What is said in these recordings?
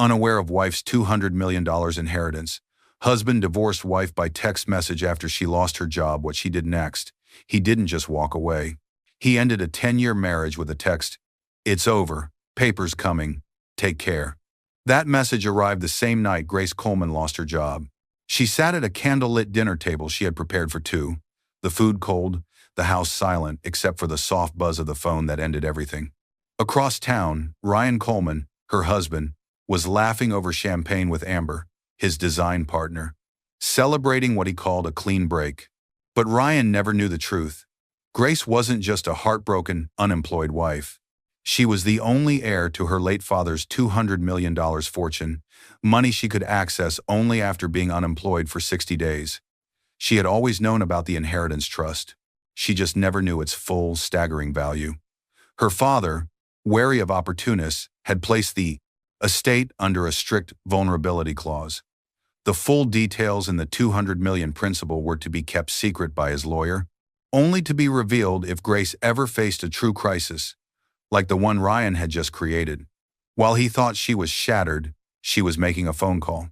unaware of wife's $200 million inheritance. Husband divorced wife by text message after she lost her job. What she did next. He didn't just walk away. He ended a 10-year marriage with a text. "It's over. Papers coming. Take care." That message arrived the same night Grace Coleman lost her job. She sat at a candlelit dinner table she had prepared for two. The food cold, the house silent except for the soft buzz of the phone that ended everything. Across town, Ryan Coleman, her husband, was laughing over champagne with Amber, his design partner, celebrating what he called a clean break. But Ryan never knew the truth. Grace wasn't just a heartbroken, unemployed wife. She was the only heir to her late father's $200 million fortune, money she could access only after being unemployed for 60 days. She had always known about the inheritance trust. She just never knew its full, staggering value. Her father, wary of opportunists, had placed the estate under a strict vulnerability clause. The full details and the $200 million principal were to be kept secret by his lawyer, only to be revealed if Grace ever faced a true crisis, like the one Ryan had just created. While he thought she was shattered, she was making a phone call.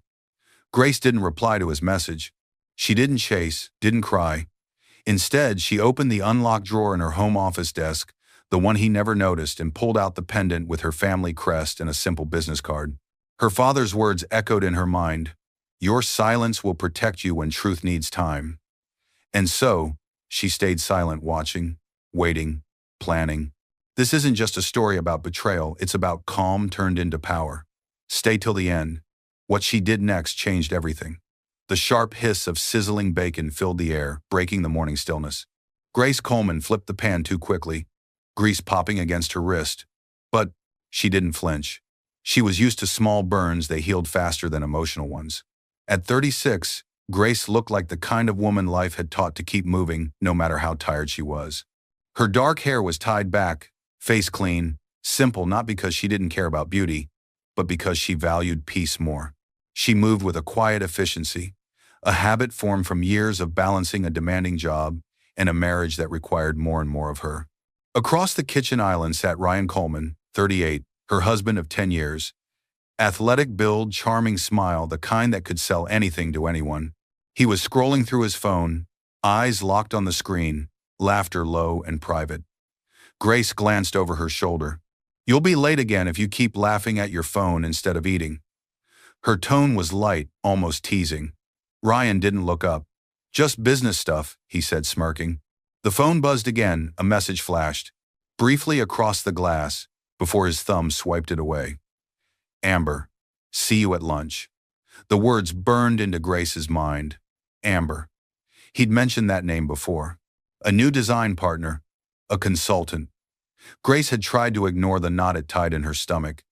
Grace didn't reply to his message. She didn't chase, didn't cry. Instead, she opened the unlocked drawer in her home office desk, the one he never noticed, and pulled out the pendant with her family crest and a simple business card. Her father's words echoed in her mind. "Your silence will protect you when truth needs time." And so, she stayed silent, watching, waiting, planning. This isn't just a story about betrayal, it's about calm turned into power. Stay till the end. What she did next changed everything. The sharp hiss of sizzling bacon filled the air, breaking the morning stillness. Grace Coleman flipped the pan too quickly, grease popping against her wrist. But she didn't flinch. She was used to small burns, they healed faster than emotional ones. At 36, Grace looked like the kind of woman life had taught to keep moving, no matter how tired she was. Her dark hair was tied back, face clean, simple, not because she didn't care about beauty, but because she valued peace more. She moved with a quiet efficiency, a habit formed from years of balancing a demanding job and a marriage that required more and more of her. Across the kitchen island sat Ryan Coleman, 38, her husband of 10 years. Athletic build, charming smile, the kind that could sell anything to anyone. He was scrolling through his phone, eyes locked on the screen, laughter low and private. Grace glanced over her shoulder. "You'll be late again if you keep laughing at your phone instead of eating." Her tone was light, almost teasing. Ryan didn't look up. "Just business stuff," he said, smirking. The phone buzzed again, a message flashed, briefly across the glass, before his thumb swiped it away. "Amber, see you at lunch." The words burned into Grace's mind. Amber. He'd mentioned that name before. A new design partner, a consultant. Grace had tried to ignore the knot it tied in her stomach.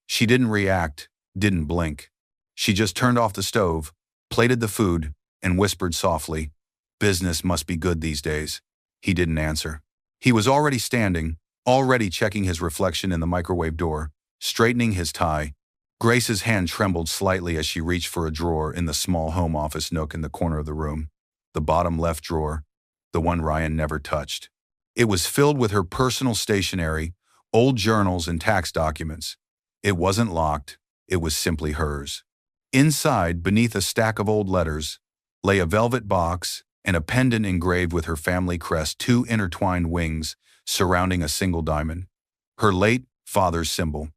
She didn't react, didn't blink. She just turned off the stove, plated the food, and whispered softly, "Business must be good these days." He didn't answer. He was already standing, already checking his reflection in the microwave door, straightening his tie. Grace's hand trembled slightly as she reached for a drawer in the small home office nook in the corner of the room. The bottom left drawer, the one Ryan never touched. It was filled with her personal stationery, old journals and tax documents. It wasn't locked, it was simply hers. Inside, beneath a stack of old letters, lay a velvet box and a pendant engraved with her family crest, two intertwined wings surrounding a single diamond. Her late father's symbol.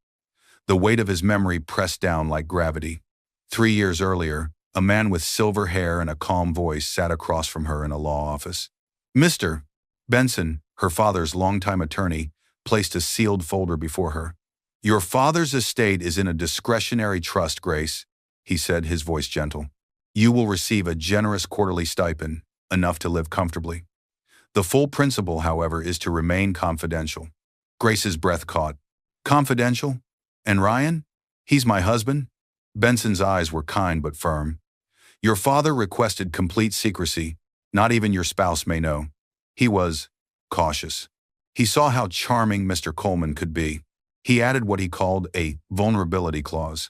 The weight of his memory pressed down like gravity. 3 years earlier, a man with silver hair and a calm voice sat across from her in a law office. Mr. Benson, her father's longtime attorney, placed a sealed folder before her. "Your father's estate is in a discretionary trust, Grace," he said, his voice gentle. "You will receive a generous quarterly stipend, enough to live comfortably. The full principal, however, is to remain confidential." Grace's breath caught. "Confidential? And Ryan? He's my husband?" Benson's eyes were kind but firm. "Your father requested complete secrecy. Not even your spouse may know." He was cautious. He saw how charming Mr. Coleman could be. He added what he called a vulnerability clause.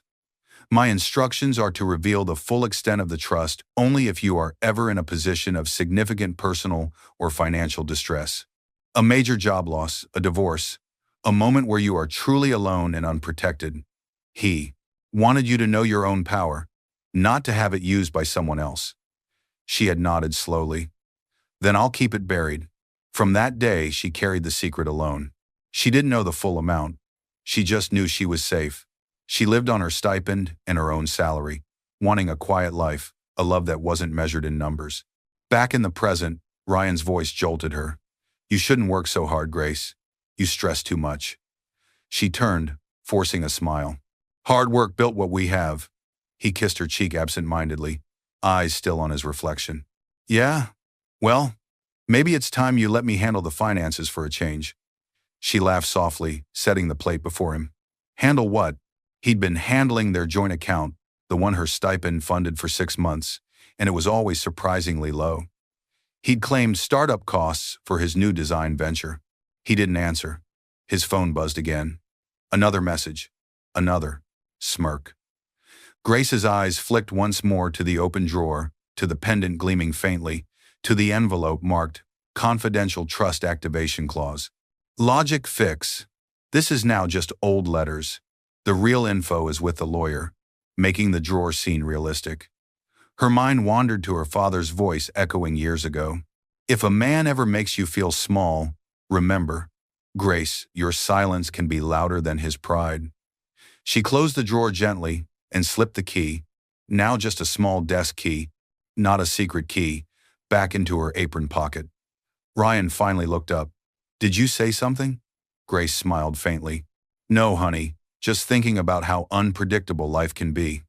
"My instructions are to reveal the full extent of the trust only if you are ever in a position of significant personal or financial distress. A major job loss, a divorce, a moment where you are truly alone and unprotected." He Wanted you to know your own power, not to have it used by someone else. She had nodded slowly. Then I'll keep it buried. From that day, she carried the secret alone. She didn't know the full amount. She just knew she was safe. She lived on her stipend and her own salary, wanting a quiet life, a love that wasn't measured in numbers. Back in the present, Ryan's voice jolted her. You shouldn't work so hard, Grace. You stress too much. She turned, forcing a smile. Hard work built what we have. He kissed her cheek absent-mindedly, eyes still on his reflection. Yeah? Well, maybe it's time you let me handle the finances for a change. She laughed softly, setting the plate before him. Handle what? He'd been handling their joint account, the one her stipend funded for 6 months, and it was always surprisingly low. He'd claimed startup costs for his new design venture. He didn't answer. His phone buzzed again. Another message. Another. Smirk. Grace's eyes flicked once more to the open drawer, to the pendant gleaming faintly, to the envelope marked Confidential Trust Activation Clause. Logic fix. This is now just old letters. The real info is with the lawyer, making the drawer seem realistic. Her mind wandered to her father's voice echoing years ago. If a man ever makes you feel small, remember, Grace, your silence can be louder than his pride. She closed the drawer gently and slipped the key, now just a small desk key, not a secret key, back into her apron pocket. Ryan finally looked up. Did you say something? Grace smiled faintly. No, honey, just thinking about how unpredictable life can be.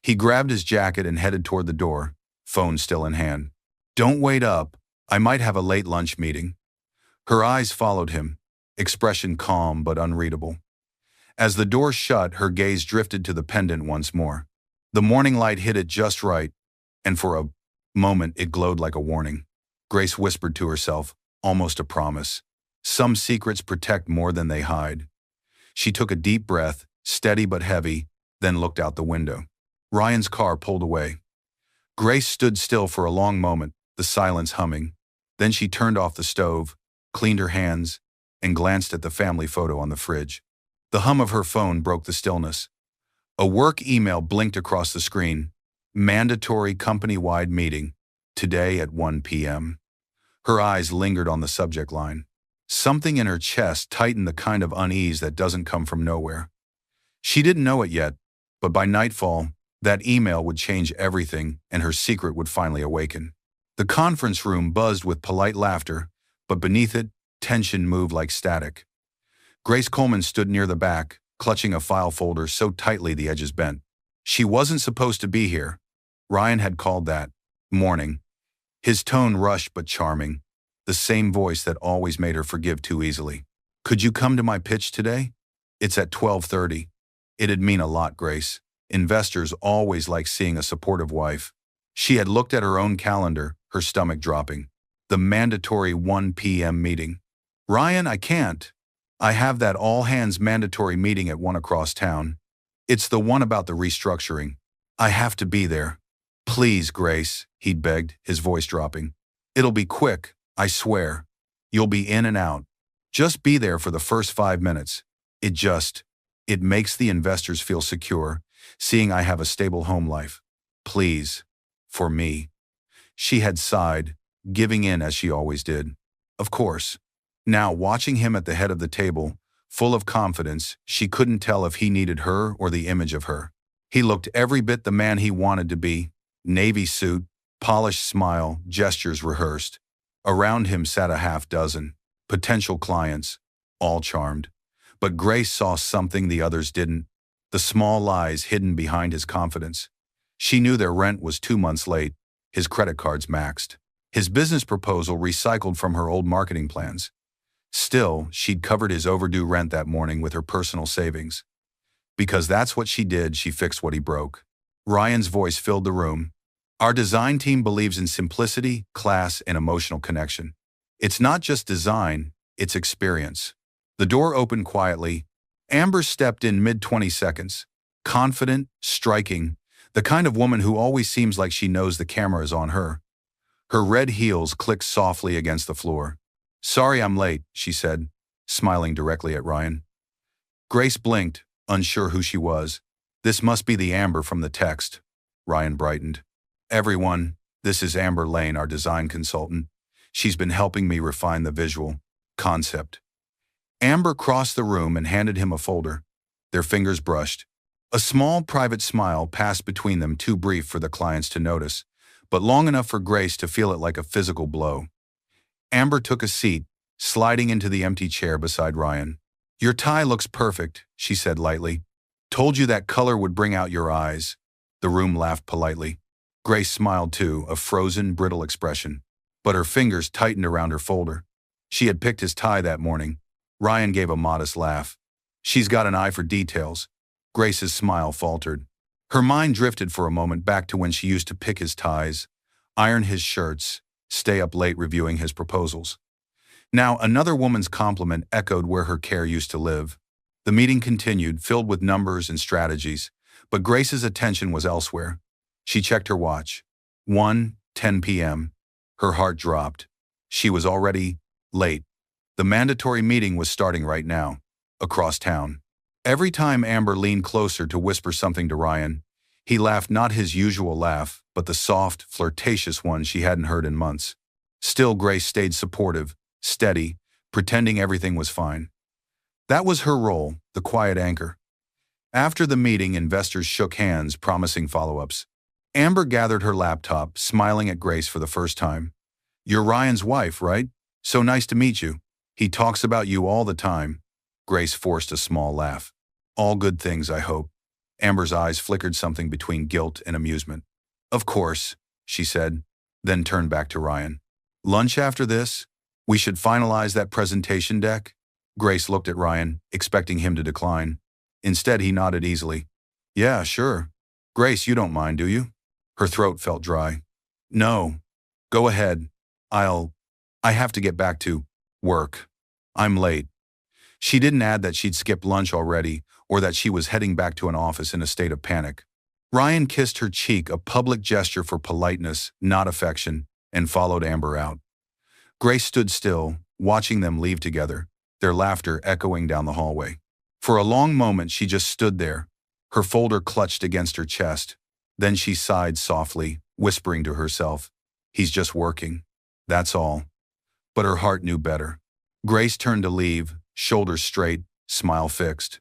He grabbed his jacket and headed toward the door, phone still in hand. Don't wait up. I might have a late lunch meeting. Her eyes followed him, expression calm but unreadable. As the door shut, her gaze drifted to the pendant once more. The morning light hit it just right, and for a moment it glowed like a warning. Grace whispered to herself, almost a promise. Some secrets protect more than they hide. She took a deep breath, steady but heavy, then looked out the window. Ryan's car pulled away. Grace stood still for a long moment, the silence humming. Then she turned off the stove, cleaned her hands, and glanced at the family photo on the fridge. The hum of her phone broke the stillness. A work email blinked across the screen. Mandatory company-wide meeting, today at 1 p.m. Her eyes lingered on the subject line. Something in her chest tightened the kind of unease that doesn't come from nowhere. She didn't know it yet, but by nightfall, that email would change everything and her secret would finally awaken. The conference room buzzed with polite laughter, but beneath it, tension moved like static. Grace Coleman stood near the back, clutching a file folder so tightly the edges bent. She wasn't supposed to be here. Ryan had called that morning. His tone rushed but charming, the same voice that always made her forgive too easily. Could you come to my pitch today? It's at 12:30. It'd mean a lot, Grace. Investors always like seeing a supportive wife. She had looked at her own calendar, her stomach dropping. The mandatory 1 p.m. meeting. Ryan, I can't. I have that all-hands mandatory meeting at 1 across town. It's the one about the restructuring. I have to be there. Please, Grace, he'd begged, his voice dropping. It'll be quick, I swear. You'll be in and out. Just be there for the first 5 minutes. It makes the investors feel secure, seeing I have a stable home life. Please. For me. She had sighed, giving in as she always did. Of course. Now, watching him at the head of the table, full of confidence, she couldn't tell if he needed her or the image of her. He looked every bit the man he wanted to be. Navy suit, polished smile, gestures rehearsed. Around him sat a half-dozen potential clients, all charmed. But Grace saw something the others didn't, the small lies hidden behind his confidence. She knew their rent was 2 months late, his credit cards maxed, his business proposal recycled from her old marketing plans. Still, she'd covered his overdue rent that morning with her personal savings. Because that's what she did, she fixed what he broke. Ryan's voice filled the room. Our design team believes in simplicity, class, and emotional connection. It's not just design, it's experience. The door opened quietly. Amber stepped in mid-20 seconds. Confident, striking, the kind of woman who always seems like she knows the camera is on her. Her red heels clicked softly against the floor. Sorry I'm late, she said, smiling directly at Ryan. Grace blinked, unsure who she was, This must be the Amber from the text. Ryan brightened. Everyone, this is Amber Lane, our design consultant. She's been helping me refine the visual concept. Amber crossed the room and handed him a folder. Their fingers brushed. A small private smile passed between them, too brief for the clients to notice, but long enough for Grace to feel it like a physical blow. Amber took a seat, sliding into the empty chair beside Ryan. Your tie looks perfect, she said lightly. Told you that color would bring out your eyes. The room laughed politely. Grace smiled too, a frozen, brittle expression. But her fingers tightened around her folder. She had picked his tie that morning. Ryan gave a modest laugh. She's got an eye for details. Grace's smile faltered. Her mind drifted for a moment back to when she used to pick his ties, iron his shirts, stay up late reviewing his proposals. Now another woman's compliment echoed where her care used to live. The meeting continued, filled with numbers and strategies, but Grace's attention was elsewhere. She checked her watch. 1:10 p.m. Her heart dropped. She was already late. The mandatory meeting was starting right now, across town. Every time Amber leaned closer to whisper something to Ryan, he laughed, not his usual laugh, but the soft, flirtatious one she hadn't heard in months. Still, Grace stayed supportive, steady, pretending everything was fine. That was her role, the quiet anchor. After the meeting, investors shook hands, promising follow-ups. Amber gathered her laptop, smiling at Grace for the first time. You're Ryan's wife, right? So nice to meet you. He talks about you all the time. Grace forced a small laugh. All good things, I hope. Amber's eyes flickered something between guilt and amusement. Of course, she said, then turned back to Ryan. Lunch after this? We should finalize that presentation deck? Grace looked at Ryan, expecting him to decline. Instead, he nodded easily. Yeah, sure. Grace, you don't mind, do you? Her throat felt dry. No. Go ahead. I have to get back to work. I'm late. She didn't add that she'd skipped lunch already or that she was heading back to an office in a state of panic. Ryan kissed her cheek, a public gesture for politeness, not affection, and followed Amber out. Grace stood still, watching them leave together, their laughter echoing down the hallway. For a long moment she just stood there, her folder clutched against her chest. Then she sighed softly, whispering to herself, he's just working. That's all. But her heart knew better. Grace turned to leave, shoulders straight, smile fixed.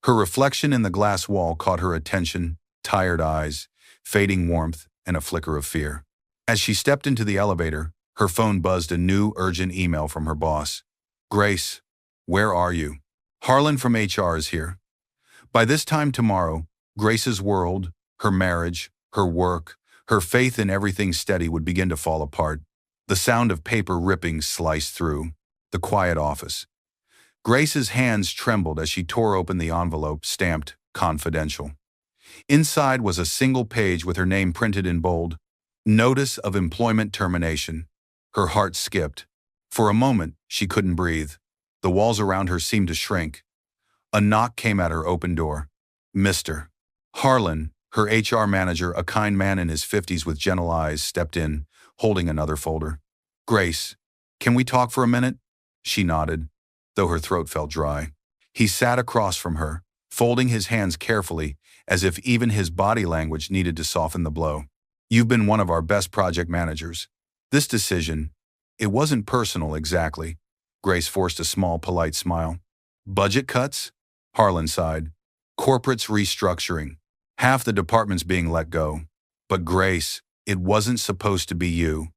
Her reflection in the glass wall caught her attention, tired eyes, fading warmth, and a flicker of fear. As she stepped into the elevator, her phone buzzed a new, urgent email from her boss. Grace, where are you? Harlan from HR is here. By this time tomorrow, Grace's world, her marriage, her work, her faith in everything steady would begin to fall apart. The sound of paper ripping sliced through the quiet office. Grace's hands trembled as she tore open the envelope stamped confidential. Inside was a single page with her name printed in bold. Notice of employment termination. Her heart skipped. For a moment, she couldn't breathe. The walls around her seemed to shrink. A knock came at her open door. Mr. Harlan, her HR manager, a kind man in his 50s with gentle eyes, stepped in, holding another folder. Grace, can we talk for a minute? She nodded, though her throat felt dry. He sat across from her, folding his hands carefully, as if even his body language needed to soften the blow. You've been one of our best project managers. This decision, it wasn't personal exactly. Grace forced a small, polite smile. Budget cuts? Harlan sighed. Corporate's restructuring. Half the department's being let go. But Grace, it wasn't supposed to be you.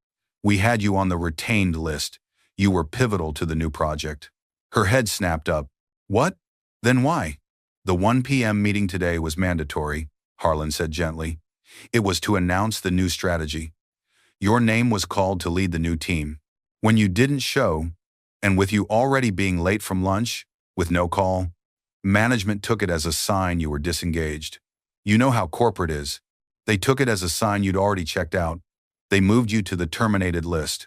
We had you on the retained list. You were pivotal to the new project. Her head snapped up. What? Then why? The 1 p.m. meeting today was mandatory, Harlan said gently. It was to announce the new strategy. Your name was called to lead the new team. When you didn't show, and with you already being late from lunch, with no call, management took it as a sign you were disengaged. You know how corporate is. They took it as a sign you'd already checked out. They moved you to the terminated list.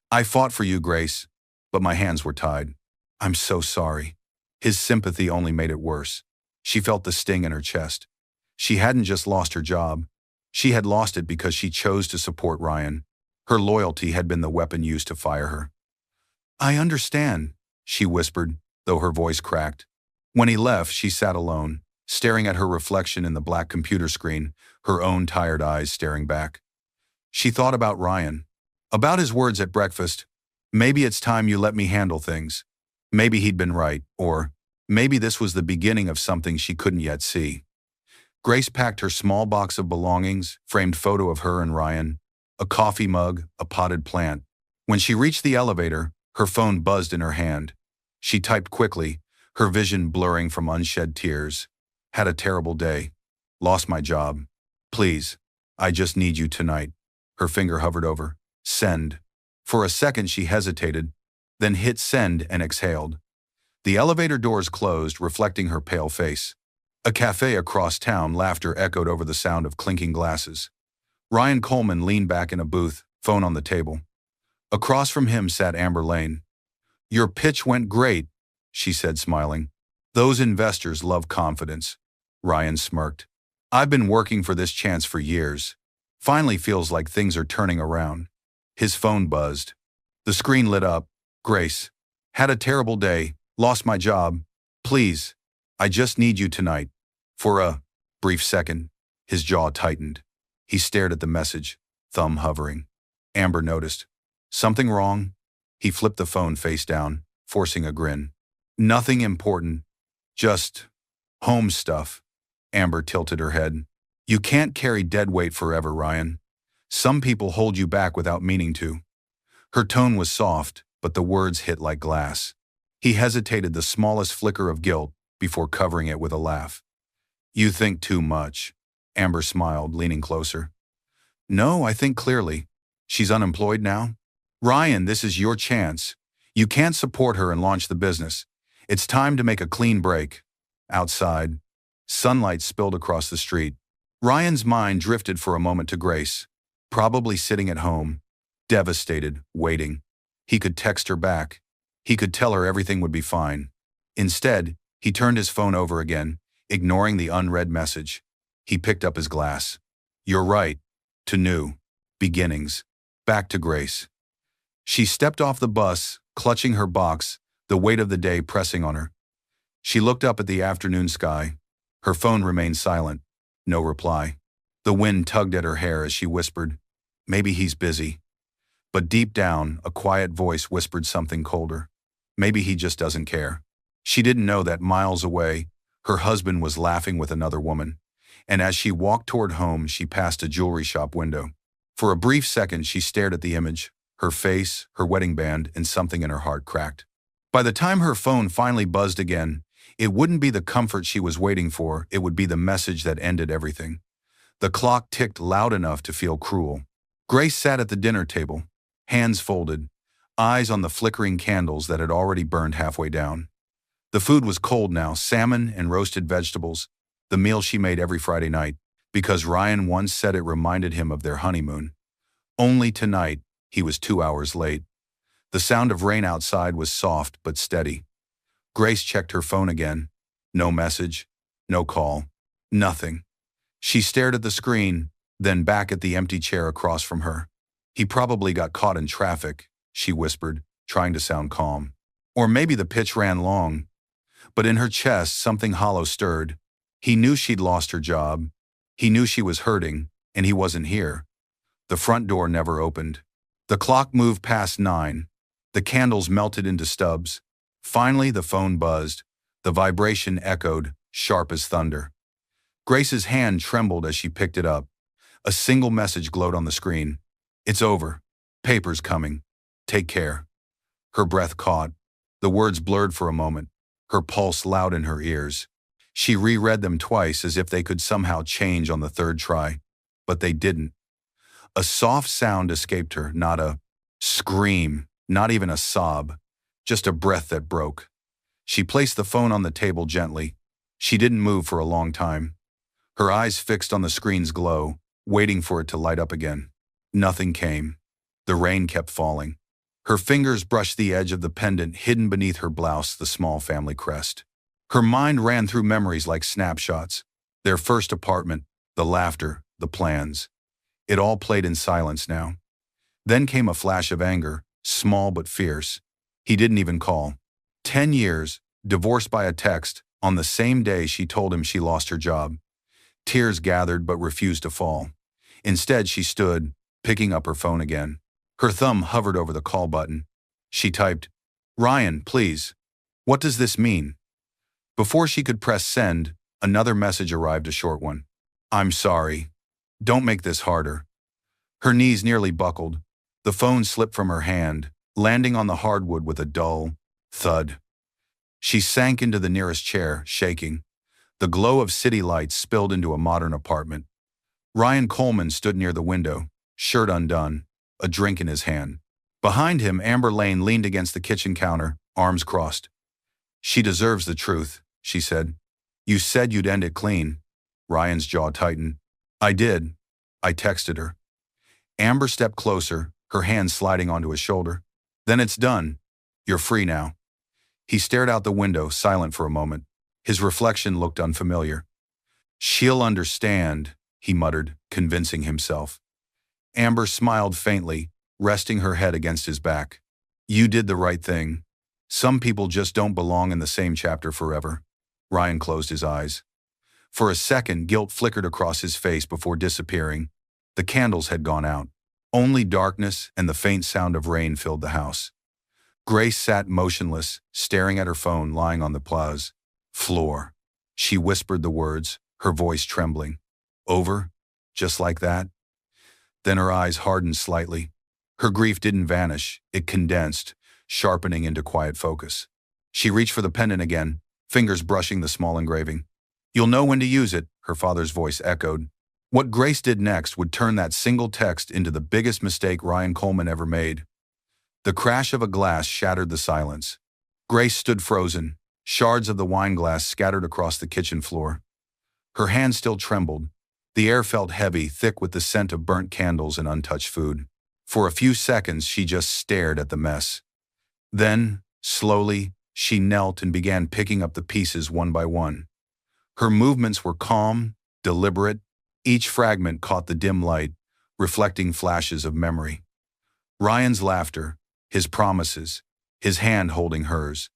I fought for you, Grace, but my hands were tied. I'm so sorry. His sympathy only made it worse. She felt the sting in her chest. She hadn't just lost her job. She had lost it because she chose to support Ryan. Her loyalty had been the weapon used to fire her. I understand, she whispered, though her voice cracked. When he left, she sat alone, staring at her reflection in the black computer screen, her own tired eyes staring back. She thought about Ryan, about his words at breakfast. Maybe it's time you let me handle things. Maybe he'd been right, or maybe this was the beginning of something she couldn't yet see. Grace packed her small box of belongings, framed photo of her and Ryan, a coffee mug, a potted plant. When she reached the elevator, her phone buzzed in her hand. She typed quickly, her vision blurring from unshed tears. Had a terrible day. Lost my job. Please, I just need you tonight. Her finger hovered over. Send. For a second she hesitated, then hit send and exhaled. The elevator doors closed, reflecting her pale face. A cafe across town, laughter echoed over the sound of clinking glasses. Ryan Coleman leaned back in a booth, phone on the table. Across from him sat Amber Lane. Your pitch went great, she said, smiling. Those investors love confidence. Ryan smirked. I've been working for this chance for years. Finally feels like things are turning around. His phone buzzed. The screen lit up. Grace. Had a terrible day. Lost my job. Please. I just need you tonight. For a brief second, his jaw tightened. He stared at the message, thumb hovering. Amber noticed. Something wrong? He flipped the phone face down, forcing a grin. Nothing important. Just home stuff. Amber tilted her head. You can't carry dead weight forever, Ryan. Some people hold you back without meaning to. Her tone was soft, but the words hit like glass. He hesitated the smallest flicker of guilt before covering it with a laugh. You think too much. Amber smiled, leaning closer. No, I think clearly. She's unemployed now? Ryan, this is your chance. You can't support her and launch the business. It's time to make a clean break. Outside, sunlight spilled across the street. Ryan's mind drifted for a moment to Grace, probably sitting at home, devastated, waiting. He could text her back. He could tell her everything would be fine. Instead, he turned his phone over again, ignoring the unread message. He picked up his glass. You're right. To new beginnings. Back to Grace. She stepped off the bus, clutching her box, the weight of the day pressing on her. She looked up at the afternoon sky. Her phone remained silent. No reply. The wind tugged at her hair as she whispered, maybe he's busy. But deep down, a quiet voice whispered something colder. Maybe he just doesn't care. She didn't know that miles away, her husband was laughing with another woman. And as she walked toward home, she passed a jewelry shop window. For a brief second, she stared at the image, her face, her wedding band, and something in her heart cracked. By the time her phone finally buzzed again, it wouldn't be the comfort she was waiting for, it would be the message that ended everything. The clock ticked loud enough to feel cruel. Grace sat at the dinner table, hands folded, eyes on the flickering candles that had already burned halfway down. The food was cold now, salmon and roasted vegetables, the meal she made every Friday night, because Ryan once said it reminded him of their honeymoon. Only tonight, he was 2 hours late. The sound of rain outside was soft but steady. Grace checked her phone again. No message, no call, nothing. She stared at the screen, then back at the empty chair across from her. He probably got caught in traffic, she whispered, trying to sound calm. Or maybe the pitch ran long. But in her chest, something hollow stirred. He knew she'd lost her job. He knew she was hurting, and he wasn't here. The front door never opened. The clock moved past 9. The candles melted into stubs. Finally, the phone buzzed. The vibration echoed, sharp as thunder. Grace's hand trembled as she picked it up. A single message glowed on the screen. It's over. Paper's coming. Take care. Her breath caught. The words blurred for a moment, her pulse loud in her ears. She reread them twice as if they could somehow change on the third try. But they didn't. A soft sound escaped her, not a scream, not even a sob, just a breath that broke. She placed the phone on the table gently. She didn't move for a long time. Her eyes fixed on the screen's glow, waiting for it to light up again. Nothing came. The rain kept falling. Her fingers brushed the edge of the pendant hidden beneath her blouse, the small family crest. Her mind ran through memories like snapshots. Their first apartment, the laughter, the plans. It all played in silence now. Then came a flash of anger, small but fierce. He didn't even call. 10 years, divorced by a text, On the same day she told him she lost her job. Tears gathered but refused to fall. Instead, she stood, picking up her phone again. Her thumb hovered over the call button. She typed, "Ryan, please. What does this mean?" Before she could press send, another message arrived, a short one. "I'm sorry. Don't make this harder." Her knees nearly buckled. The phone slipped from her hand, landing on the hardwood with a dull thud. She sank into the nearest chair, shaking. The glow of city lights spilled into a modern apartment. Ryan Coleman stood near the window, shirt undone, a drink in his hand. Behind him, Amber Lane leaned against the kitchen counter, arms crossed. "She deserves the truth," she said. "You said you'd end it clean." Ryan's jaw tightened. "I did. I texted her." Amber stepped closer, her hand sliding onto his shoulder. "Then it's done. You're free now." He stared out the window, silent for a moment. His reflection looked unfamiliar. "She'll understand," he muttered, convincing himself. Amber smiled faintly, resting her head against his back. "You did the right thing. Some people just don't belong in the same chapter forever." Ryan closed his eyes. For a second, guilt flickered across his face before disappearing. The candles had gone out. Only darkness and the faint sound of rain filled the house. Grace sat motionless, staring at her phone lying on the plaza floor. She whispered the words, her voice trembling. "Over? Just like that?" Then her eyes hardened slightly. Her grief didn't vanish, it condensed, sharpening into quiet focus. She reached for the pendant again, fingers brushing the small engraving. "You'll know when to use it," her father's voice echoed. What Grace did next would turn that single text into the biggest mistake Ryan Coleman ever made. The crash of a glass shattered the silence. Grace stood frozen, shards of the wine glass scattered across the kitchen floor. Her hand still trembled. The air felt heavy, thick with the scent of burnt candles and untouched food. For a few seconds, she just stared at the mess. Then, slowly, she knelt and began picking up the pieces one by one. Her movements were calm, deliberate. Each fragment caught the dim light, reflecting flashes of memory. Ryan's laughter, his promises, his hand holding hers.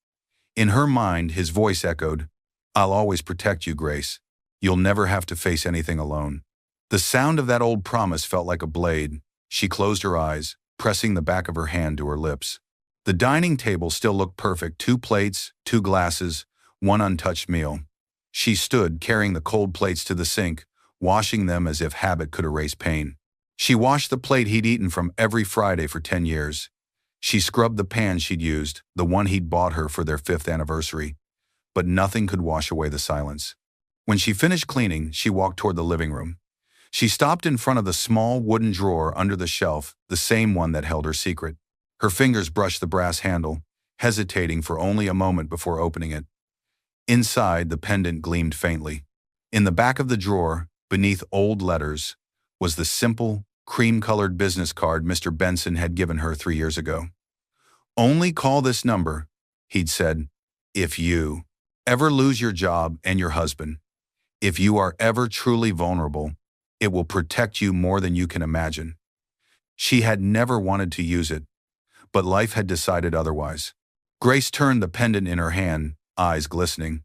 In her mind, his voice echoed, "I'll always protect you, Grace. You'll never have to face anything alone." The sound of that old promise felt like a blade. She closed her eyes, pressing the back of her hand to her lips. The dining table still looked perfect, 2 plates, 2 glasses, 1 untouched meal. She stood, carrying the cold plates to the sink, washing them as if habit could erase pain. She washed the plate he'd eaten from every Friday for 10 years. She scrubbed the pan she'd used, the one he'd bought her for their 5th anniversary. But nothing could wash away the silence. When she finished cleaning, she walked toward the living room. She stopped in front of the small wooden drawer under the shelf, the same one that held her secret. Her fingers brushed the brass handle, hesitating for only a moment before opening it. Inside, the pendant gleamed faintly. In the back of the drawer, beneath old letters, was the simple, cream-colored business card Mr. Benson had given her 3 years ago. "Only call this number," he'd said, "if you ever lose your job and your husband. If you are ever truly vulnerable, it will protect you more than you can imagine." She had never wanted to use it, but life had decided otherwise. Grace turned the pendant in her hand, eyes glistening.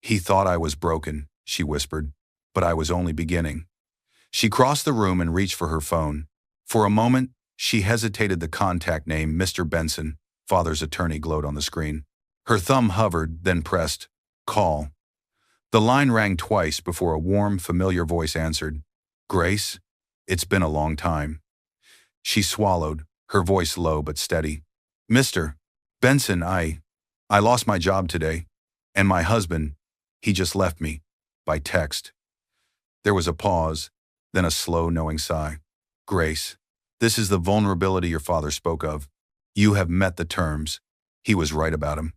"He thought I was broken," she whispered, "but I was only beginning." She crossed the room and reached for her phone. For a moment, she hesitated. The contact name, Mr. Benson, father's attorney, glowed on the screen. Her thumb hovered, then pressed, "Call." The line rang twice before a warm, familiar voice answered. "Grace, it's been a long time." She swallowed, her voice low but steady. "Mr. Benson, I lost my job today. And my husband, he just left me, by text." There was a pause, then a slow, knowing sigh. "Grace, this is the vulnerability your father spoke of. You have met the terms. He was right about him.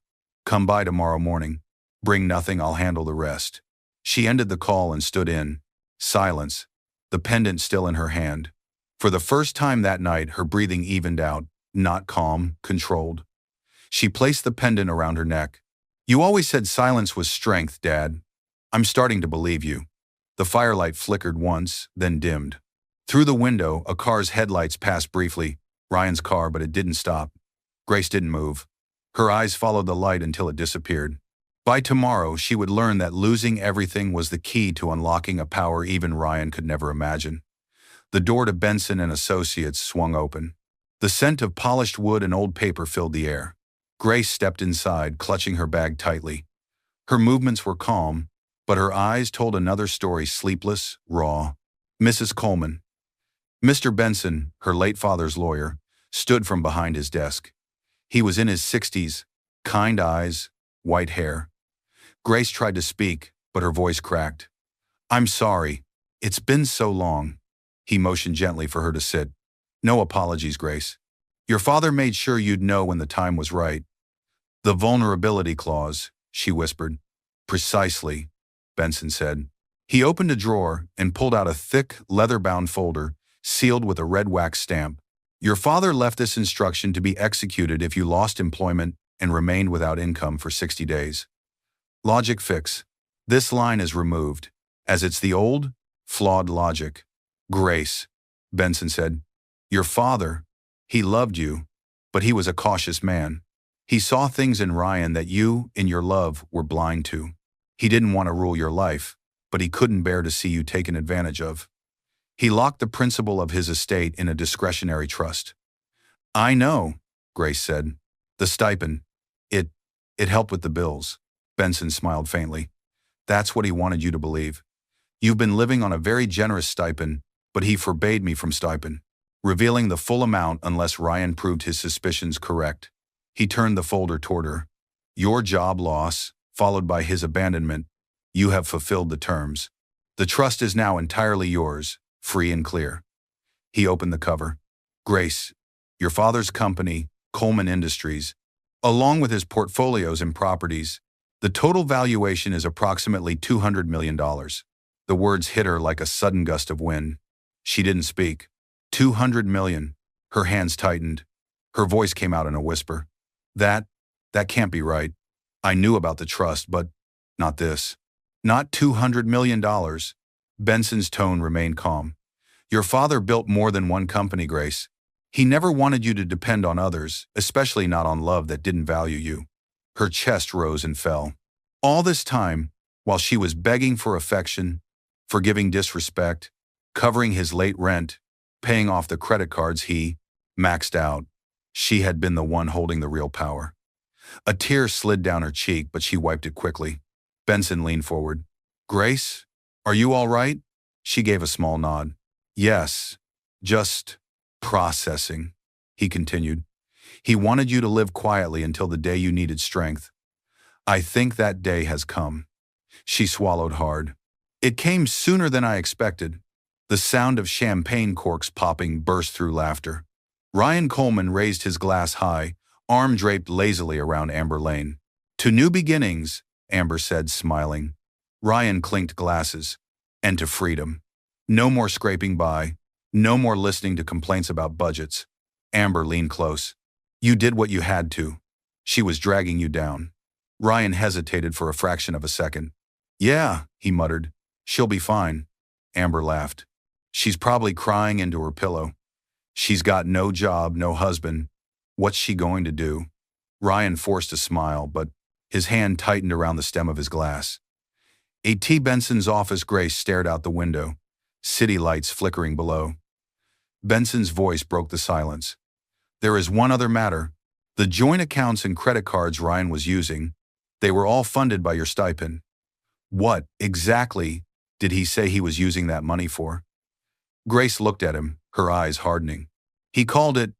Come by tomorrow morning. Bring nothing, I'll handle the rest." She ended the call and stood in silence, the pendant still in her hand. For the first time that night, her breathing evened out, not calm, controlled. She placed the pendant around her neck. "You always said silence was strength, Dad. I'm starting to believe you." The firelight flickered once, then dimmed. Through the window, a car's headlights passed briefly, Ryan's car, but it didn't stop. Grace didn't move. Her eyes followed the light until it disappeared. By tomorrow, she would learn that losing everything was the key to unlocking a power even Ryan could never imagine. The door to Benson and Associates swung open. The scent of polished wood and old paper filled the air. Grace stepped inside, clutching her bag tightly. Her movements were calm, but her eyes told another story, sleepless, raw. Mrs. Coleman. Mr. Benson, her late father's lawyer, stood from behind his desk. He was in his 60s, kind eyes, white hair. Grace tried to speak, but her voice cracked. "I'm sorry. It's been so long." He motioned gently for her to sit. "No apologies, Grace. Your father made sure you'd know when the time was right." "The vulnerability clause," she whispered. "Precisely," Benson said. He opened a drawer and pulled out a thick, leather-bound folder, sealed with a red wax stamp. "Your father left this instruction to be executed if you lost employment and remained without income for 60 days. Logic fix. This line is removed, as it's the old, flawed logic." "Grace," Benson said. "Your father, he loved you, but he was a cautious man. He saw things in Ryan that you, in your love, were blind to. He didn't want to rule your life, but he couldn't bear to see you taken advantage of. He locked the principal of his estate in a discretionary trust." "I know," Grace said. "The stipend. It helped with the bills." Benson smiled faintly. "That's what he wanted you to believe. You've been living on a very generous stipend, but he forbade me from stipend, revealing the full amount unless Ryan proved his suspicions correct." He turned the folder toward her. "Your job loss, followed by his abandonment. You have fulfilled the terms. The trust is now entirely yours, free and clear." He opened the cover. "Grace, your father's company, Coleman Industries, along with his portfolios and properties, the total valuation is approximately $200 million. The words hit her like a sudden gust of wind. She didn't speak. $200 million. Her hands tightened. Her voice came out in a whisper. That can't be right. I knew about the trust, but not this. Not $200 million. Benson's tone remained calm. "Your father built more than one company, Grace. He never wanted you to depend on others, especially not on love that didn't value you." Her chest rose and fell. All this time, while she was begging for affection, forgiving disrespect, covering his late rent, paying off the credit cards he maxed out, she had been the one holding the real power. A tear slid down her cheek, but she wiped it quickly. Benson leaned forward. "Grace, are you all right?" She gave a small nod. "Yes, just processing," he continued. "He wanted you to live quietly until the day you needed strength. I think that day has come." She swallowed hard. "It came sooner than I expected." The sound of champagne corks popping burst through laughter. Ryan Coleman raised his glass high, arm draped lazily around Amber Lane. "To new beginnings," Amber said, smiling. Ryan clinked glasses. "And to freedom. No more scraping by. No more listening to complaints about budgets." Amber leaned close. "You did what you had to. She was dragging you down." Ryan hesitated for a fraction of a second. "Yeah," he muttered. "She'll be fine." Amber laughed. "She's probably crying into her pillow. She's got no job, no husband. What's she going to do?" Ryan forced a smile, but his hand tightened around the stem of his glass. At Benson's office, Grace stared out the window, city lights flickering below. Benson's voice broke the silence. "There is one other matter. The joint accounts and credit cards Ryan was using, they were all funded by your stipend. What, exactly, did he say he was using that money for?" Grace looked at him, her eyes hardening. "He called it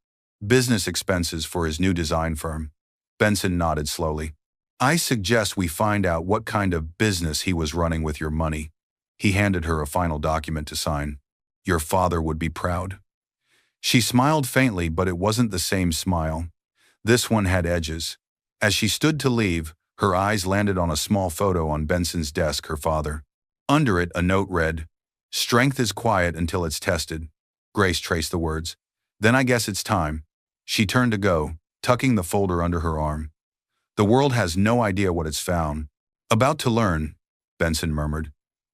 business expenses for his new design firm." Benson nodded slowly. "I suggest we find out what kind of business he was running with your money." He handed her a final document to sign. "Your father would be proud." She smiled faintly, but it wasn't the same smile. This one had edges. As she stood to leave, her eyes landed on a small photo on Benson's desk, her father. Under it, a note read, "Strength is quiet until it's tested." Grace traced the words. "Then I guess it's time." She turned to go, tucking the folder under her arm. "The world has no idea what it's found." "About to learn," Benson murmured.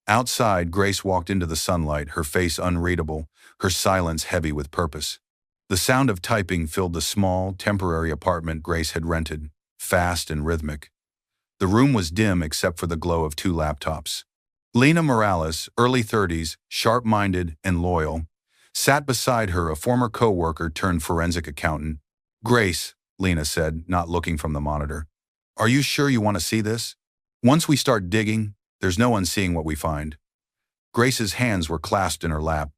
Outside, Grace walked into the sunlight, her face unreadable, her silence heavy with purpose. The sound of typing filled the small, temporary apartment Grace had rented, fast and rhythmic. The room was dim except for the glow of two laptops. Lena Morales, early 30s, sharp-minded and loyal, sat beside her, a former co-worker turned forensic accountant. "Grace," Lena said, not looking from the monitor. "Are you sure you want to see this? Once we start digging, there's no one seeing what we find." Grace's hands were clasped in her lap.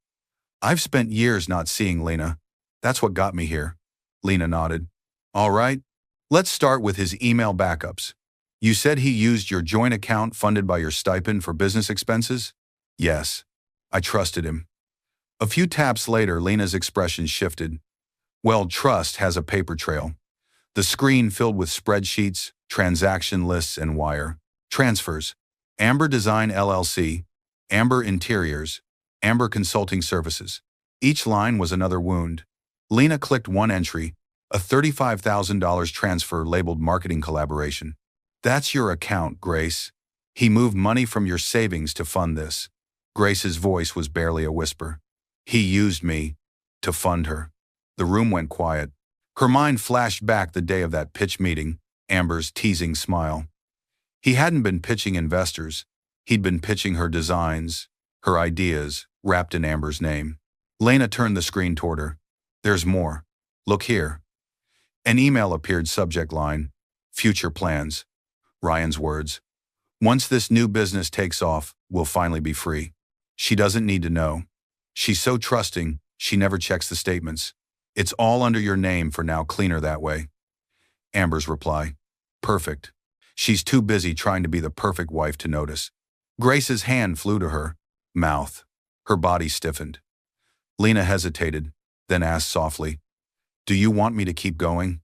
"I've spent years not seeing Lena. That's what got me here." Lena nodded. "All right, let's start with his email backups. You said he used your joint account funded by your stipend for business expenses?" "Yes. I trusted him." A few taps later, Lena's expression shifted. "Well, trust has a paper trail." The screen filled with spreadsheets, transaction lists, and wire transfers. Amber Design LLC, Amber Interiors, Amber Consulting Services. Each line was another wound. Lena clicked one entry, a $35,000 transfer labeled Marketing Collaboration. "That's your account, Grace. He moved money from your savings to fund this." Grace's voice was barely a whisper. "He used me to fund her." The room went quiet. Her mind flashed back the day of that pitch meeting, Amber's teasing smile. He hadn't been pitching investors. He'd been pitching her designs, her ideas, wrapped in Amber's name. Lena turned the screen toward her. "There's more. Look here." An email appeared, subject line, "Future plans." Ryan's words. "Once this new business takes off, we'll finally be free." She doesn't need to know. She's so trusting, she never checks the statements. "It's all under your name for now, cleaner that way." Amber's reply. "Perfect." She's too busy trying to be the perfect wife to notice. Grace's hand flew to her mouth. Her body stiffened. Lena hesitated, then asked softly, "Do you want me to keep going?"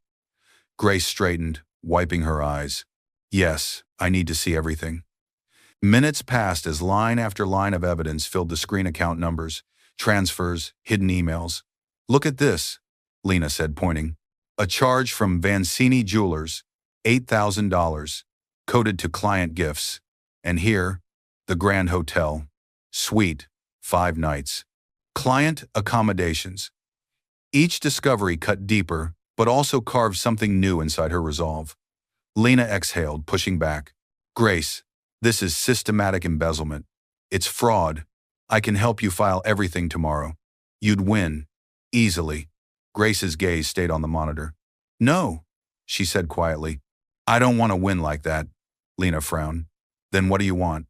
Grace straightened, wiping her eyes. "Yes, I need to see everything." Minutes passed as line after line of evidence filled the screen: account numbers, transfers, hidden emails. "Look at this," Lena said, pointing. "A charge from Vancini Jewelers, $8,000, coded to client gifts. And here, the Grand Hotel, suite, 5 nights. Client accommodations." Each discovery cut deeper, but also carved something new inside her resolve. Lena exhaled, pushing back. "Grace, this is systematic embezzlement. It's fraud. I can help you file everything tomorrow. You'd win. Easily." Grace's gaze stayed on the monitor. "No," she said quietly. "I don't want to win like that." Lena frowned. "Then what do you want?"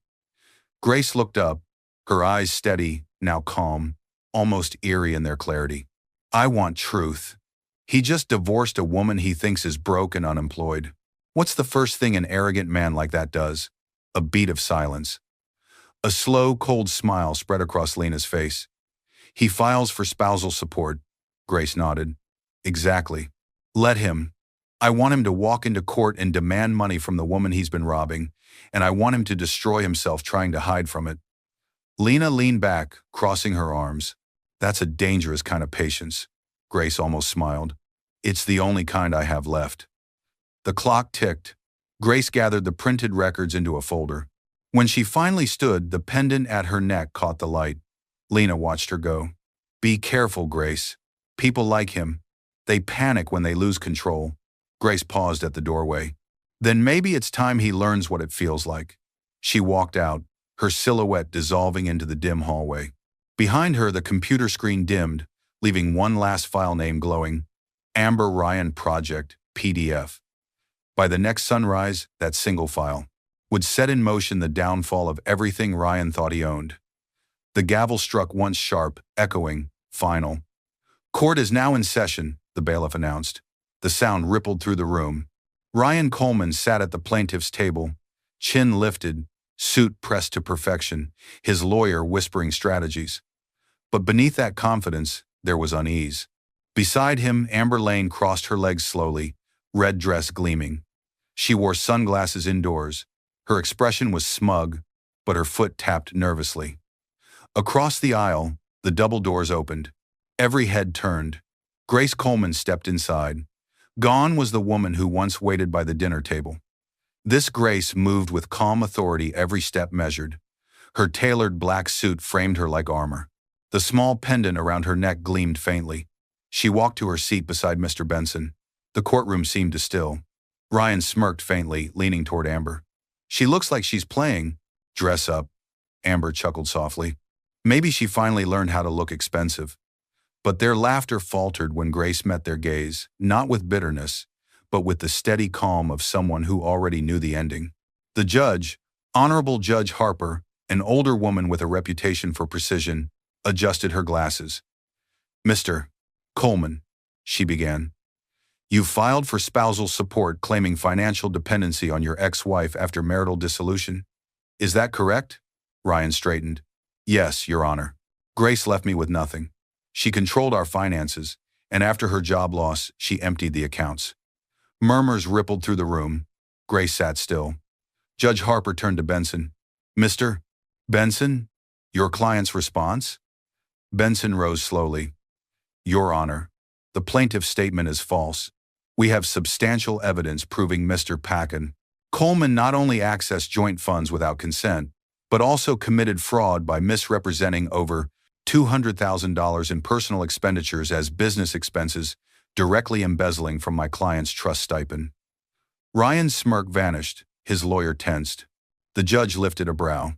Grace looked up, her eyes steady, now calm, almost eerie in their clarity. "I want truth. He just divorced a woman he thinks is broke and unemployed. What's the first thing an arrogant man like that does?" A beat of silence. A slow, cold smile spread across Lena's face. "He files for spousal support." Grace nodded. "Exactly. Let him. I want him to walk into court and demand money from the woman he's been robbing, and I want him to destroy himself trying to hide from it." Lena leaned back, crossing her arms. "That's a dangerous kind of patience." Grace almost smiled. "It's the only kind I have left." The clock ticked. Grace gathered the printed records into a folder. When she finally stood, the pendant at her neck caught the light. Lena watched her go. "Be careful, Grace. People like him. They panic when they lose control." Grace paused at the doorway. "Then maybe it's time he learns what it feels like." She walked out, her silhouette dissolving into the dim hallway. Behind her, the computer screen dimmed, leaving one last file name glowing: Amber Ryan Project, PDF. By the next sunrise, that single file would set in motion the downfall of everything Ryan thought he owned. The gavel struck once sharp, echoing, final. "Court is now in session," the bailiff announced. The sound rippled through the room. Ryan Coleman sat at the plaintiff's table, chin lifted, suit pressed to perfection, his lawyer whispering strategies. But beneath that confidence, there was unease. Beside him, Amber Lane crossed her legs slowly, red dress gleaming. She wore sunglasses indoors. Her expression was smug, but her foot tapped nervously. Across the aisle, the double doors opened. Every head turned. Grace Coleman stepped inside. Gone was the woman who once waited by the dinner table. This Grace moved with calm authority, every step measured. Her tailored black suit framed her like armor. The small pendant around her neck gleamed faintly. She walked to her seat beside Mr. Benson. The courtroom seemed to still. Ryan smirked faintly, leaning toward Amber. She looks like she's playing dress up. Amber chuckled softly. Maybe she finally learned how to look expensive. But their laughter faltered when Grace met their gaze, not with bitterness, but with the steady calm of someone who already knew the ending. The judge, Honorable Judge Harper, an older woman with a reputation for precision, adjusted her glasses. Mr. Coleman, she began. You filed for spousal support claiming financial dependency on your ex-wife after marital dissolution. Is that correct? Ryan straightened. Yes, Your Honor. Grace left me with nothing. She controlled our finances, and after her job loss, she emptied the accounts. Murmurs rippled through the room. Grace sat still. Judge Harper turned to Benson. Mr. Benson, your client's response? Benson rose slowly. Your Honor, the plaintiff's statement is false. We have substantial evidence proving Mr. Packen Coleman not only accessed joint funds without consent, but also committed fraud by misrepresenting over $200,000 in personal expenditures as business expenses, directly embezzling from my client's trust stipend. Ryan's smirk vanished, his lawyer tensed. The judge lifted a brow.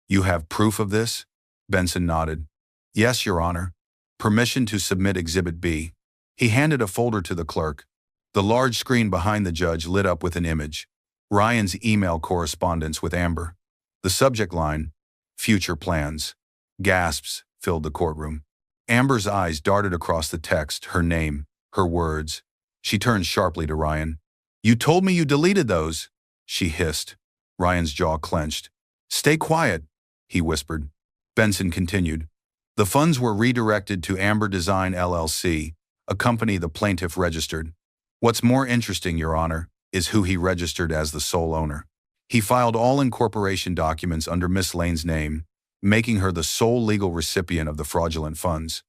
You have proof of this? Benson nodded. Yes, Your Honor. Permission to submit Exhibit B. He handed a folder to the clerk. The large screen behind the judge lit up with an image. Ryan's email correspondence with Amber. The subject line, future plans. Gasps filled the courtroom. Amber's eyes darted across the text, her name, her words. She turned sharply to Ryan. You told me you deleted those, she hissed. Ryan's jaw clenched. Stay quiet, he whispered. Benson continued. The funds were redirected to Amber Design LLC, a company the plaintiff registered. What's more interesting, Your Honor, is who he registered as the sole owner. He filed all incorporation documents under Miss Lane's name, making her the sole legal recipient of the fraudulent funds.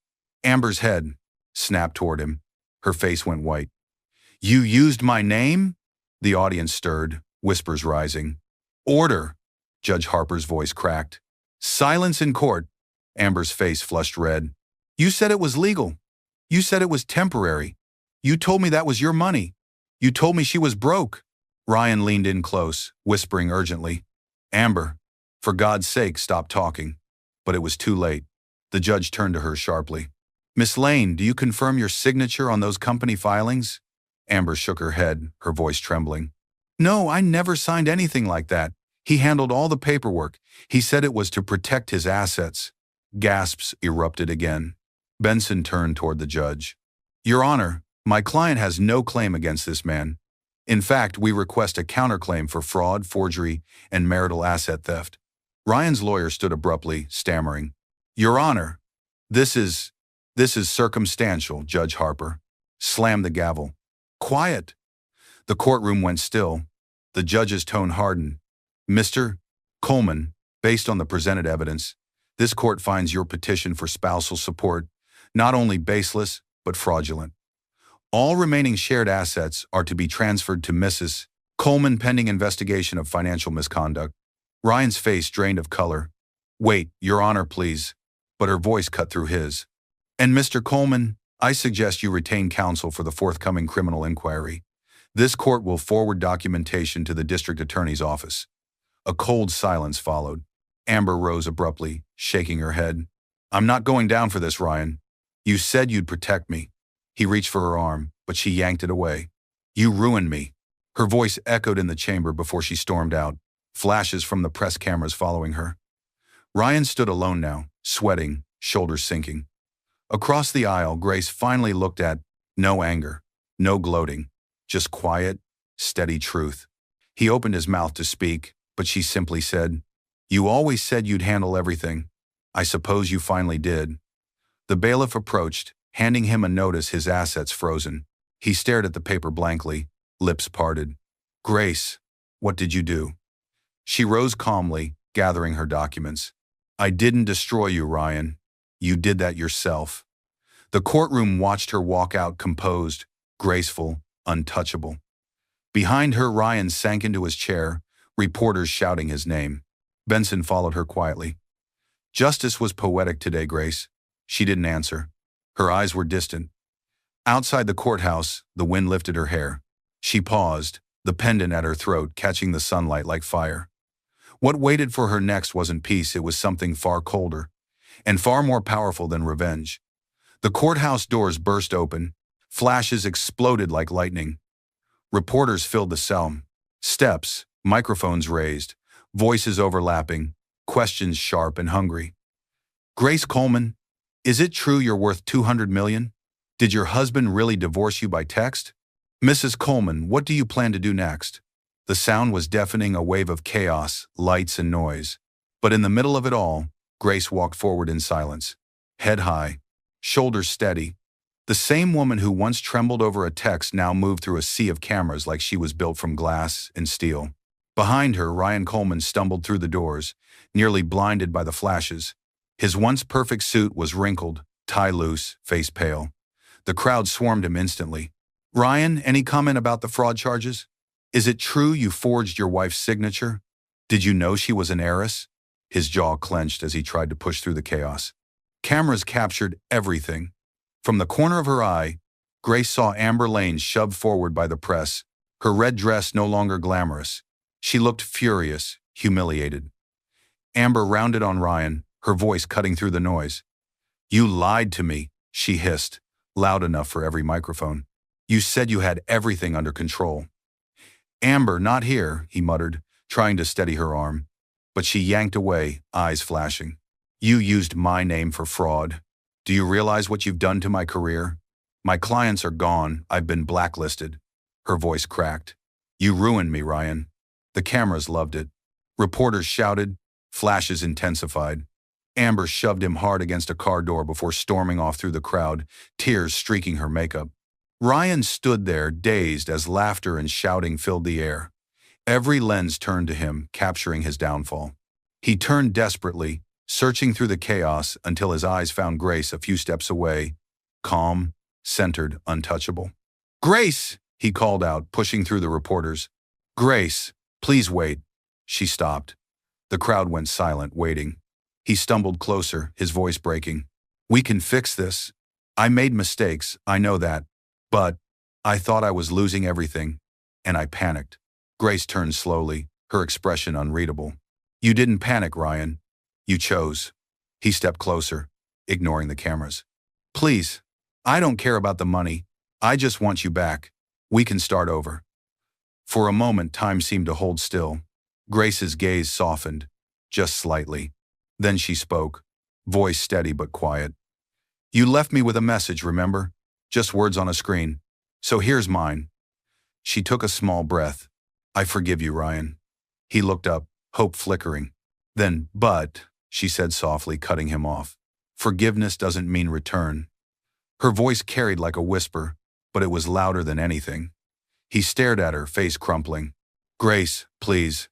Amber's head snapped toward him. Her face went white. You used my name? The audience stirred, whispers rising. Order! Judge Harper's voice cracked. Silence in court. Amber's face flushed red. You said it was legal. You said it was temporary. You told me that was your money. You told me she was broke. Ryan leaned in close, whispering urgently. Amber, for God's sake, stop talking. But it was too late. The judge turned to her sharply. Miss Lane, do you confirm your signature on those company filings? Amber shook her head, her voice trembling. No, I never signed anything like that. He handled all the paperwork. He said it was to protect his assets. Gasps erupted again. Benson turned toward the judge. Your Honor, my client has no claim against this man. In fact, we request a counterclaim for fraud, forgery, and marital asset theft. Ryan's lawyer stood abruptly, stammering. Your Honor, this is circumstantial, Judge Harper. Slammed the gavel. Quiet. The courtroom went still. The judge's tone hardened. Mr. Coleman, based on the presented evidence, this court finds your petition for spousal support not only baseless, but fraudulent. All remaining shared assets are to be transferred to Mrs. Coleman pending investigation of financial misconduct. Ryan's face drained of color. Wait, Your Honor, please. But her voice cut through his. And Mr. Coleman, I suggest you retain counsel for the forthcoming criminal inquiry. This court will forward documentation to the district attorney's office. A cold silence followed. Amber rose abruptly, shaking her head. I'm not going down for this, Ryan. You said you'd protect me. He reached for her arm, but she yanked it away. You ruined me. Her voice echoed in the chamber before she stormed out, flashes from the press cameras following her. Ryan stood alone now, sweating, shoulders sinking. Across the aisle, Grace finally looked at no anger, no gloating, just quiet, steady truth. He opened his mouth to speak, but she simply said, You always said you'd handle everything. I suppose you finally did. The bailiff approached, handing him a notice, his assets frozen. He stared at the paper blankly, lips parted. Grace, what did you do? She rose calmly, gathering her documents. I didn't destroy you, Ryan. You did that yourself. The courtroom watched her walk out composed, graceful, untouchable. Behind her, Ryan sank into his chair, reporters shouting his name. Benson followed her quietly. Justice was poetic today, Grace. She didn't answer. Her eyes were distant. Outside the courthouse, the wind lifted her hair. She paused, the pendant at her throat catching the sunlight like fire. What waited for her next wasn't peace, it was something far colder and far more powerful than revenge. The courthouse doors burst open. Flashes exploded like lightning. Reporters filled the cell. Steps, microphones raised, voices overlapping, questions sharp and hungry. Grace Coleman, is it true you're worth $200 million? Did your husband really divorce you by text? Mrs. Coleman, what do you plan to do next? The sound was deafening, a wave of chaos, lights and noise. But in the middle of it all, Grace walked forward in silence. Head high, shoulders steady. The same woman who once trembled over a text now moved through a sea of cameras like she was built from glass and steel. Behind her, Ryan Coleman stumbled through the doors, nearly blinded by the flashes. His once perfect suit was wrinkled, tie loose, face pale. The crowd swarmed him instantly. Ryan, any comment about the fraud charges? Is it true you forged your wife's signature? Did you know she was an heiress? His jaw clenched as he tried to push through the chaos. Cameras captured everything. From the corner of her eye, Grace saw Amber Lane shoved forward by the press, her red dress no longer glamorous. She looked furious, humiliated. Amber rounded on Ryan, her voice cutting through the noise. You lied to me, she hissed, loud enough for every microphone. You said you had everything under control. Amber, not here, he muttered, trying to steady her arm. But she yanked away, eyes flashing. You used my name for fraud. Do you realize what you've done to my career? My clients are gone, I've been blacklisted. Her voice cracked. You ruined me, Ryan. The cameras loved it. Reporters shouted, flashes intensified. Amber shoved him hard against a car door before storming off through the crowd, tears streaking her makeup. Ryan stood there, dazed as laughter and shouting filled the air. Every lens turned to him, capturing his downfall. He turned desperately, searching through the chaos until his eyes found Grace a few steps away, calm, centered, untouchable. Grace, he called out, pushing through the reporters. Grace, please wait. She stopped. The crowd went silent, waiting. He stumbled closer, his voice breaking. We can fix this. I made mistakes, I know that. But I thought I was losing everything, and I panicked. Grace turned slowly, her expression unreadable. You didn't panic, Ryan. You chose. He stepped closer, ignoring the cameras. Please, I don't care about the money. I just want you back. We can start over. For a moment, time seemed to hold still. Grace's gaze softened, just slightly. Then she spoke, voice steady but quiet. You left me with a message, remember? Just words on a screen. So here's mine. She took a small breath. I forgive you, Ryan. He looked up, hope flickering. Then, but, she said softly, cutting him off. Forgiveness doesn't mean return. Her voice carried like a whisper, but it was louder than anything. He stared at her, face crumpling. Grace, please.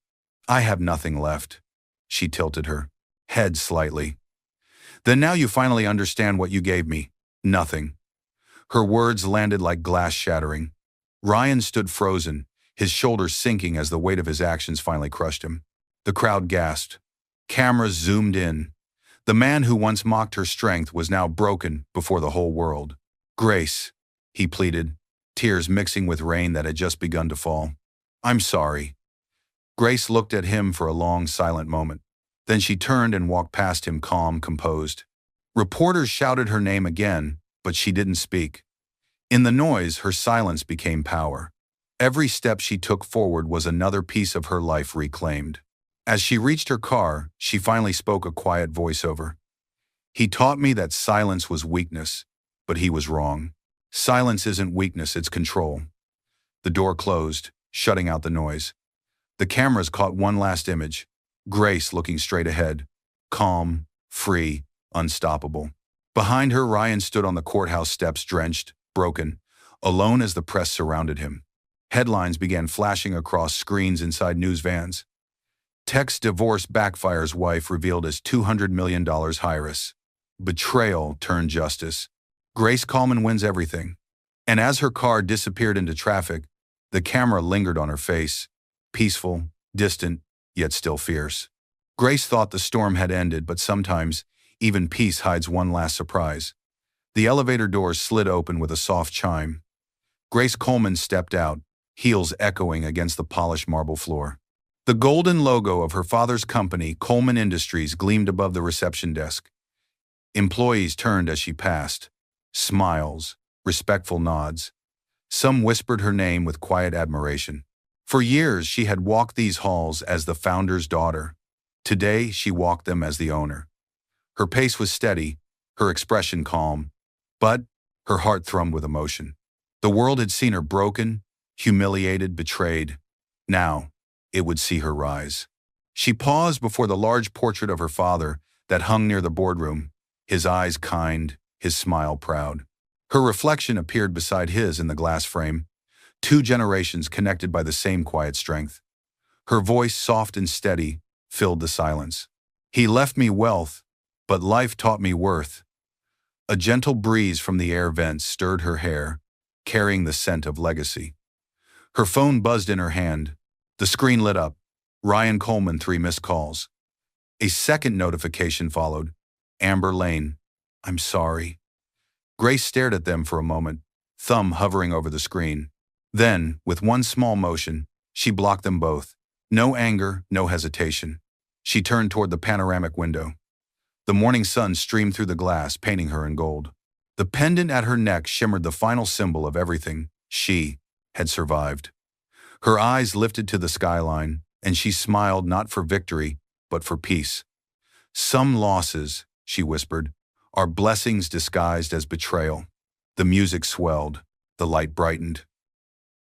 I have nothing left. She tilted her head slightly. Then now you finally understand what you gave me. Nothing. Her words landed like glass shattering. Ryan stood frozen, his shoulders sinking as the weight of his actions finally crushed him. The crowd gasped. Cameras zoomed in. The man who once mocked her strength was now broken before the whole world. Grace, he pleaded, tears mixing with rain that had just begun to fall. I'm sorry. Grace looked at him for a long, silent moment. Then she turned and walked past him, calm, composed. Reporters shouted her name again, but she didn't speak. In the noise, her silence became power. Every step she took forward was another piece of her life reclaimed. As she reached her car, she finally spoke, a quiet voiceover. He taught me that silence was weakness, but he was wrong. Silence isn't weakness, it's control. The door closed, shutting out the noise. The cameras caught one last image. Grace looking straight ahead, calm, free, unstoppable. Behind her, Ryan stood on the courthouse steps, drenched, broken, alone as the press surrounded him. Headlines began flashing across screens inside news vans. Text divorce backfires, wife revealed as $200 million heiress. Betrayal turned justice. Grace Coleman wins everything. And as her car disappeared into traffic, the camera lingered on her face, peaceful, distant, yet still fierce. Grace thought the storm had ended, but sometimes even peace hides one last surprise. The elevator doors slid open with a soft chime. Grace Coleman stepped out, heels echoing against the polished marble floor. The golden logo of her father's company, Coleman Industries, gleamed above the reception desk. Employees turned as she passed. Smiles, respectful nods. Some whispered her name with quiet admiration. For years, she had walked these halls as the founder's daughter. Today, she walked them as the owner. Her pace was steady, her expression calm, but her heart thrummed with emotion. The world had seen her broken, humiliated, betrayed. Now, it would see her rise. She paused before the large portrait of her father that hung near the boardroom, his eyes kind, his smile proud. Her reflection appeared beside his in the glass frame, 2 generations connected by the same quiet strength. Her voice, soft and steady, filled the silence. He left me wealth, but life taught me worth. A gentle breeze from the air vents stirred her hair, carrying the scent of legacy. Her phone buzzed in her hand. The screen lit up. Ryan Coleman, 3 missed calls. A second notification followed. Amber Lane. I'm sorry. Grace stared at them for a moment, thumb hovering over the screen. Then, with one small motion, she blocked them both. No anger, no hesitation. She turned toward the panoramic window. The morning sun streamed through the glass, painting her in gold. The pendant at her neck shimmered, the final symbol of everything she had survived. Her eyes lifted to the skyline, and she smiled, not for victory, but for peace. Some losses, she whispered, are blessings disguised as betrayal. The music swelled, the light brightened.